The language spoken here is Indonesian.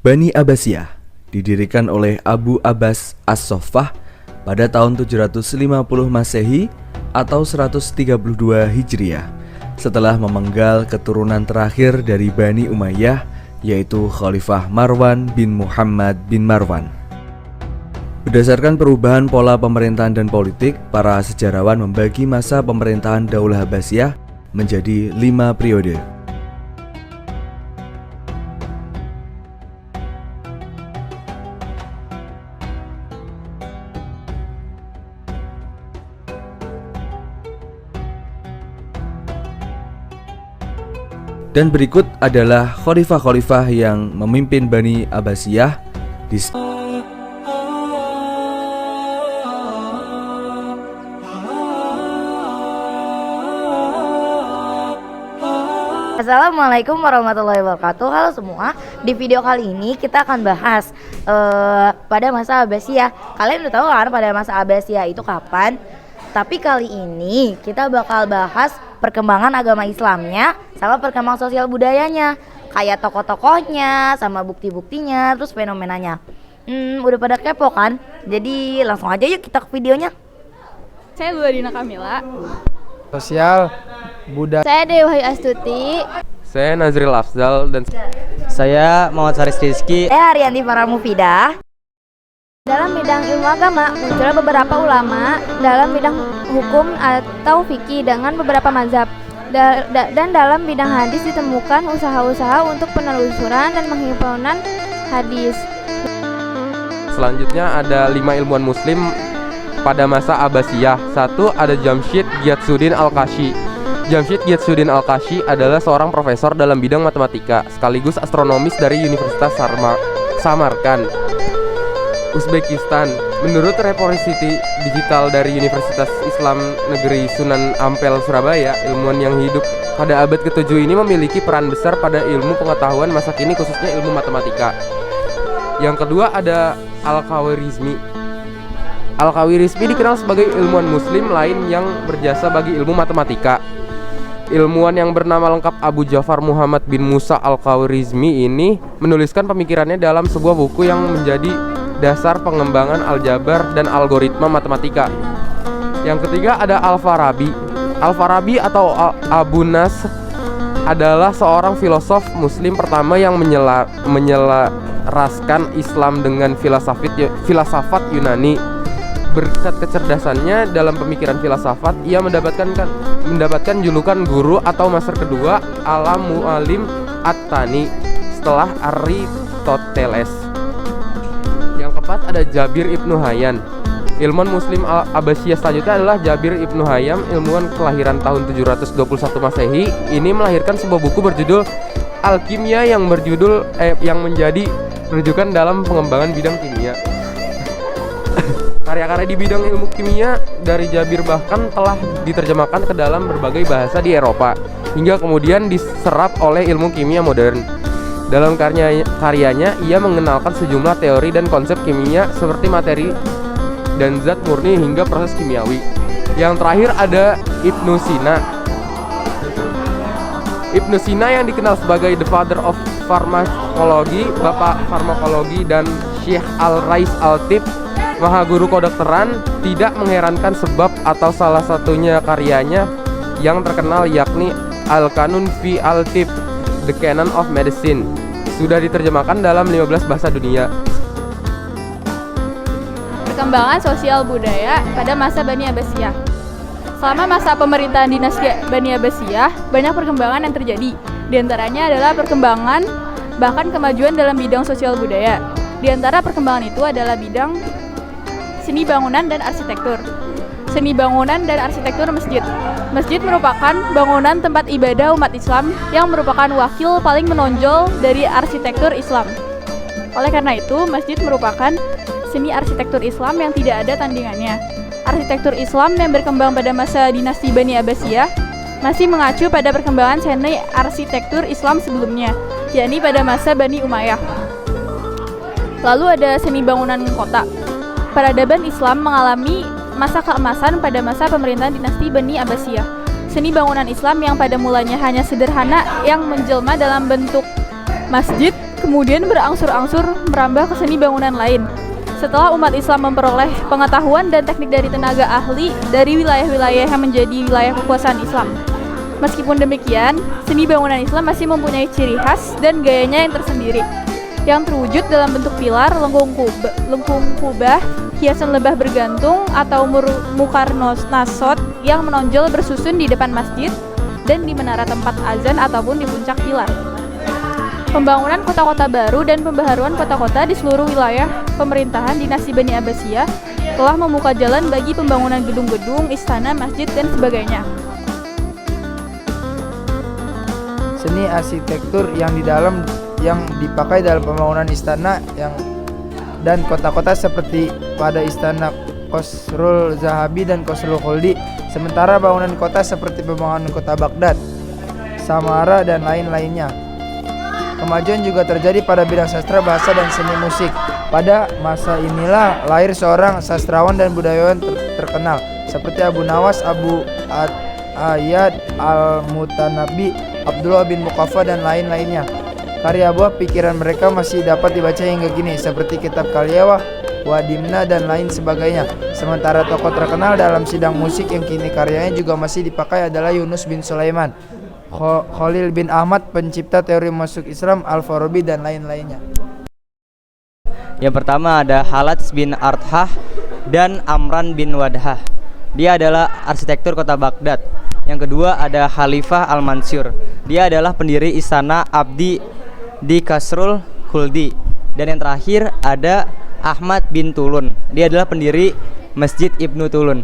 Bani Abbasiyah didirikan oleh Abu Abbas As-Soffah pada tahun 750 Masehi atau 132 Hijriah setelah memenggal keturunan terakhir dari Bani Umayyah, yaitu Khalifah Marwan bin Muhammad bin Marwan. Berdasarkan perubahan pola pemerintahan dan politik, para sejarawan membagi masa pemerintahan Daulah Abbasiyah menjadi 5 periode. Dan berikut adalah khalifah-khalifah yang memimpin Bani Abbasiyah di Assalamualaikum warahmatullahi wabarakatuh. Halo semua, di video kali ini kita akan bahas pada masa Abbasiyah. Kalian udah tahu kan pada masa Abbasiyah itu kapan? Tapi kali ini kita bakal bahas perkembangan agama Islamnya sama perkembangan sosial budayanya, kayak tokoh-tokohnya sama bukti-buktinya, terus fenomenanya. Udah pada kepo kan? Jadi langsung aja yuk kita ke videonya. Saya Luadina Kamila. Sosial budaya. Saya Dewi Astuti. Saya Nazril Afzal dan saya Muhammad Faris Rizky. Saya Arianti Paramufidah. Dalam bidang ilmu agama muncul beberapa ulama dalam bidang hukum atau fikih dengan beberapa mazhab. Dan dalam bidang hadis ditemukan usaha-usaha untuk penelusuran dan penghimpunan hadis. Selanjutnya ada 5 ilmuwan muslim pada masa Abbasiyah. 1 ada Jamshid Giyatsuddin Al-Kashi. Jamshid Giyatsuddin Al-Kashi adalah seorang profesor dalam bidang matematika sekaligus astronomis dari Universitas Samarkand, Uzbekistan. Menurut Repository Digital dari Universitas Islam Negeri Sunan Ampel, Surabaya, ilmuwan yang hidup pada abad ke-7 ini memiliki peran besar pada ilmu pengetahuan masa kini, khususnya ilmu matematika. Yang kedua ada Al-Khawarizmi. Al-Khawarizmi dikenal sebagai ilmuwan muslim lain yang berjasa bagi ilmu matematika. Ilmuwan yang bernama lengkap Abu Ja'far Muhammad bin Musa Al-Khawarizmi ini menuliskan pemikirannya dalam sebuah buku yang menjadi dasar pengembangan aljabar dan algoritma matematika. Yang ketiga ada Al-Farabi. Al-Farabi atau Abu Nasr adalah seorang filosof muslim pertama yang menyelaraskan Islam dengan filsafat Yunani. Berkat kecerdasannya dalam pemikiran filsafat, ia mendapatkan julukan guru atau master kedua ala Mu'alim At-Tani setelah Aristoteles. Yang keempat ada Jabir Ibnu Hayyan. Ilmuwan muslim Abbasiyah selanjutnya adalah Jabir Ibnu Hayyan, ilmuwan kelahiran tahun 721 Masehi. Ini melahirkan sebuah buku berjudul Al-Kimia yang menjadi rujukan dalam pengembangan bidang kimia. Karya-karya di bidang ilmu kimia dari Jabir bahkan telah diterjemahkan ke dalam berbagai bahasa di Eropa hingga kemudian diserap oleh ilmu kimia modern. Dalam karyanya, ia mengenalkan sejumlah teori dan konsep kimia seperti materi dan zat murni hingga proses kimiawi. Yang terakhir ada Ibnu Sina. Ibnu Sina yang dikenal sebagai the father of pharmacology, bapak farmakologi, dan Syekh Al-Rais Al-Tib, maha guru kedokteran, tidak mengherankan sebab atau salah satunya karyanya yang terkenal yakni Al-Kanun fi Al-Tib, The Canon of Medicine, sudah diterjemahkan dalam 15 bahasa dunia. Perkembangan sosial budaya pada masa Bani Abbasiyah. Selama masa pemerintahan dinasti Bani Abbasiyah, banyak perkembangan yang terjadi. Di antaranya adalah perkembangan bahkan kemajuan dalam bidang sosial budaya. Di antara perkembangan itu adalah bidang seni bangunan dan arsitektur. Seni bangunan dan arsitektur masjid. Masjid merupakan bangunan tempat ibadah umat Islam yang merupakan wakil paling menonjol dari arsitektur Islam. Oleh karena itu, masjid merupakan seni arsitektur Islam yang tidak ada tandingannya. Arsitektur Islam yang berkembang pada masa dinasti Bani Abbasiyah masih mengacu pada perkembangan seni arsitektur Islam sebelumnya, yakni pada masa Bani Umayyah. Lalu ada seni bangunan kota. Peradaban Islam mengalami masa keemasan pada masa pemerintahan dinasti Bani Abbasiyah. Seni bangunan Islam yang pada mulanya hanya sederhana yang menjelma dalam bentuk masjid, kemudian berangsur-angsur merambah ke seni bangunan lain. Setelah umat Islam memperoleh pengetahuan dan teknik dari tenaga ahli dari wilayah-wilayah yang menjadi wilayah kekuasaan Islam. Meskipun demikian, seni bangunan Islam masih mempunyai ciri khas dan gayanya yang tersendiri, yang terwujud dalam bentuk pilar, lengkung kubah, hiasan lebah bergantung atau mukar nasot yang menonjol bersusun di depan masjid dan di menara tempat azan ataupun di puncak pilar. Pembangunan kota-kota baru dan pembaharuan kota-kota di seluruh wilayah pemerintahan dinasti Bani Abbasiyah telah membuka jalan bagi pembangunan gedung-gedung, istana, masjid, dan sebagainya. Seni arsitektur yang dipakai dalam pembangunan istana dan kota-kota seperti pada istana Qasrul Zahabi dan Qasrul Khuldi, sementara bangunan kota seperti pembangunan kota Baghdad, Samara dan lain-lainnya. Kemajuan juga terjadi pada bidang sastra, bahasa, dan seni musik. Pada masa inilah lahir seorang sastrawan dan budayawan terkenal seperti Abu Nawas, Abu Ayyad Al-Mutanabbi, Abdullah bin Muqaffa, dan lain-lainnya. Karya buah pikiran mereka masih dapat dibaca hingga kini seperti kitab Kalyawah, Wadimna, dan lain sebagainya. Sementara tokoh terkenal dalam sidang musik yang kini karyanya juga masih dipakai adalah Yunus bin Sulaiman, Khalil bin Ahmad, pencipta teori masuk Islam, Al-Farabi, dan lain-lainnya. Yang pertama ada Halats bin Arthah dan Amran bin Wadhah. Dia adalah arsitektur kota Baghdad. Yang kedua ada Khalifah Al-Mansur. Dia adalah pendiri istana Abdi di Qasrul Khuldi. Dan yang terakhir ada Ahmad bin Tulun. Dia adalah pendiri Masjid Ibnu Tulun.